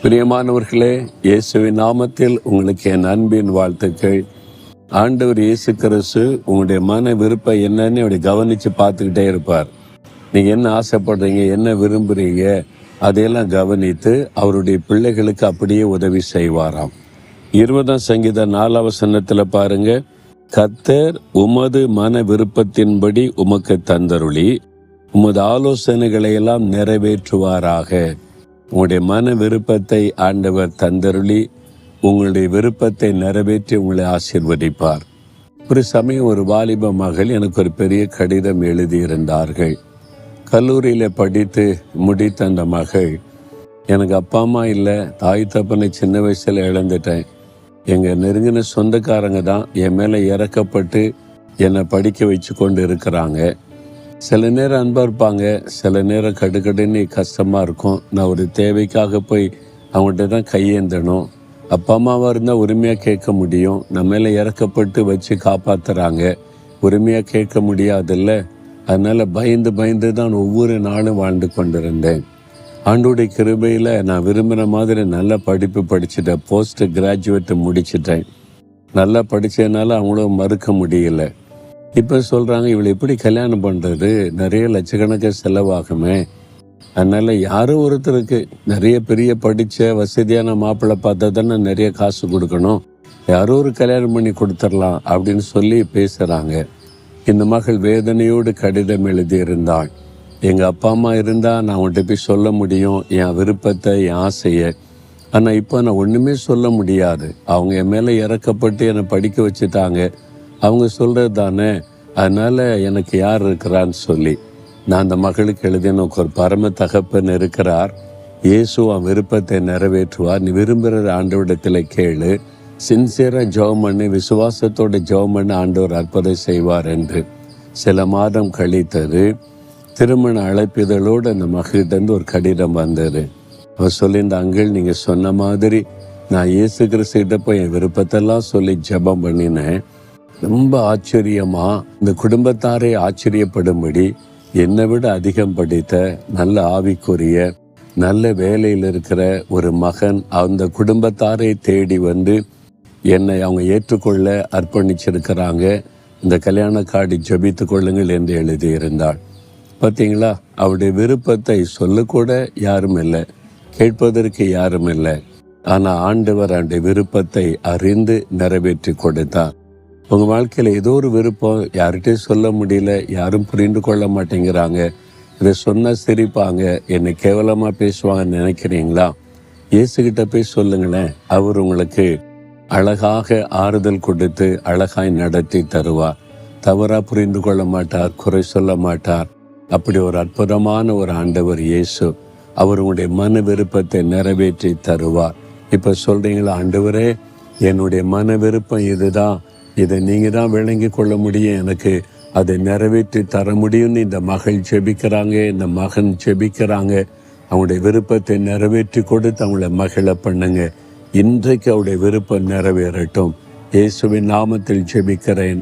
பிரியமானவர்களே, இயேசுவின் நாமத்தில் உங்களுக்கு என் அன்பின் வாழ்த்துக்கள். ஆண்டவர் இயேசு கிறிஸ்து உங்களுடைய மன விருப்பம் என்னன்னு அப்படி கவனித்து பார்த்துக்கிட்டே இருப்பார். நீங்கள் என்ன ஆசைப்படுறீங்க, என்ன விரும்புகிறீங்க, அதையெல்லாம் கவனித்து அவருடைய பிள்ளைகளுக்கு அப்படியே உதவி செய்வாராம். 20ஆம் சங்கீதம் 4ஆம் வசனத்தில் பாருங்க, கர்த்தர் உமது மன விருப்பத்தின்படி உமக்கு தந்தருளி உமது ஆலோசனைகளை எல்லாம் நிறைவேற்றுவாராக. உங்களுடைய மன விருப்பத்தை ஆண்டவர் தந்தருளி உங்களுடைய விருப்பத்தை நிறைவேற்றி உங்களை ஆசீர்வதிப்பார். ஒரு சமயம் ஒரு வாலிப மகள் எனக்கு ஒரு பெரிய கடிதம் எழுதியிருந்தார்கள். கல்லூரியில் படித்து முடித்த அந்த மகள், எனக்கு அப்பா அம்மா இல்லை, தாய் தப்பனை சின்ன வயசில் இழந்துட்டேன். எங்கள் நெருங்கின சொந்தக்காரங்க தான் என் மேலே இறக்கப்பட்டு என்னை படிக்க வச்சு கொண்டு இருக்கிறாங்க. சில நேரம் அன்பாக இருப்பாங்க, சில நேரம் கடுகடுன்னு கஷ்டமாக இருக்கும். நான் ஒரு தேவைக்காக போய் அவங்கள்ட்ட தான் கையேந்தணும். அப்பா அம்மாவாக இருந்தால் உரிமையாக கேட்க முடியும். நம்ம மேலே இறக்கப்பட்டு வச்சு காப்பாற்றுறாங்க, உரிமையாக கேட்க முடியாதில்ல. அதனால் பயந்து தான் ஒவ்வொரு நாளும் வாழ்ந்து கொண்டிருந்தேன். ஆண்டோடைய கிருபையில் நான் விரும்புகிற மாதிரி நல்ல படிப்பு படிச்சுட்டேன். போஸ்ட் கிராஜுவேட் முடிச்சிட்டேன். நல்லா படித்ததுனால அவங்களும் மறுக்க முடியல. இப்போ சொல்கிறாங்க, இவளை எப்படி கல்யாணம் பண்ணுறது, நிறைய லட்சக்கணக்காக செலவாகுமே. அதனால் யாரோ ஒருத்தருக்கு நிறைய பெரிய படித்த வசதியான மாப்பிள்ளை பார்த்தா தானே நிறைய காசு கொடுக்கணும், யாரோ ஒரு கல்யாணம் பண்ணி கொடுத்துடலாம் அப்படின்னு சொல்லி பேசுகிறாங்க. இந்த மகள் வேதனையோடு கடிதம் எழுதியிருந்தாள். எங்கள் அப்பா அம்மா இருந்தால் நான் அவங்கள்ட்ட போய் சொல்ல முடியும் என் விருப்பத்தை, என் ஆசையை. ஆனால் இப்போ நான் ஒன்றுமே சொல்ல முடியாது. அவங்க என் மேலே இறக்கப்பட்டு என்னை படிக்க வச்சுட்டாங்க. அவங்க சொல்கிறது தானே, அதனால் எனக்கு யார் இருக்கிறான்னு சொல்லி நான் அந்த மகளுக்கு எழுதின ஒரு பரம தகப்பன் இருக்கிறார். இயேசு அவன் விருப்பத்தை நிறைவேற்றுவார். நீ விரும்புகிற ஆண்டவரிடத்தில் கேளு, சின்சியராக ஜெபம் பண்ணி விசுவாசத்தோடு ஜெபம் பண்ணி ஆண்டவர் அற்புதம் செய்வார் என்று. சில மாதம் கழித்தது. திருமண அழைப்பிதழோடு அந்த மகளிடந்து ஒரு கடிதம் வந்தது. அவர் சொல்லியிருந்த, அங்கிள் நீங்கள் சொன்ன மாதிரி நான் இயேசு கிறிஸ்துகிட்ட போய் என் விருப்பத்தெல்லாம் சொல்லி ஜெபம் பண்ணினேன். ரொம்ப ஆச்சரியமாக இந்த குடும்பத்தாரே ஆச்சரியப்படும்படி என்னை விட அதிகம் படித்த நல்ல ஆவிக்குரிய நல்ல வேலையில் இருக்கிற ஒரு மகன் அந்த குடும்பத்தாரை தேடி வந்து என்னை அவங்க ஏற்றுக்கொள்ள அர்ப்பணிச்சிருக்கிறாங்க. இந்த கல்யாண கார்டு ஜெபித்து கொள்ளுங்கள் என்று எழுதியிருந்தாள். பார்த்தீங்களா, அவருடைய விருப்பத்தை சொல்லக்கூட யாரும் இல்லை, கேட்பதற்கு யாரும் இல்லை. ஆனால் ஆண்டவர் அவருடைய விருப்பத்தை அறிந்து நிறைவேற்றி கொடுத்தார். உங்கள் வாழ்க்கையில் ஏதோ ஒரு விருப்பம் யார்கிட்டையும் சொல்ல முடியல, யாரும் புரிந்து கொள்ள மாட்டேங்கிறாங்க, இதை சொன்னால் சிரிப்பாங்க, என்னை கேவலமாக பேசுவாங்கன்னு நினைக்கிறீங்களா? இயேசுகிட்ட போய் சொல்லுங்களேன். அவர் உங்களுக்கு அழகாக ஆறுதல் கொடுத்து அழகாய் நடத்தி தருவார். தவறாக புரிந்து கொள்ள மாட்டார், குறை சொல்ல மாட்டார். அப்படி ஒரு அற்புதமான ஒரு ஆண்டவர் இயேசு. அவர் உங்களுடைய மன விருப்பத்தை நிறைவேற்றி தருவார். இப்போ சொல்கிறீங்களா, ஆண்டவரே என்னுடைய மன விருப்பம் இதுதான், இதை நீங்கள் தான் விளங்கி கொள்ள முடியும், எனக்கு அதை நிறைவேற்றி தர முடியும்னு இந்த மகள் ஜெபிக்கிறாங்க, இந்த மகன் ஜெபிக்கிறாங்க. அவங்களுடைய விருப்பத்தை நிறைவேற்றி கொடுத்து அவங்கள மகிழ பண்ணுங்க. இன்றைக்கு அவருடைய விருப்பம் நிறைவேறட்டும். இயேசுவின் நாமத்தில் ஜெபிக்கிறேன்.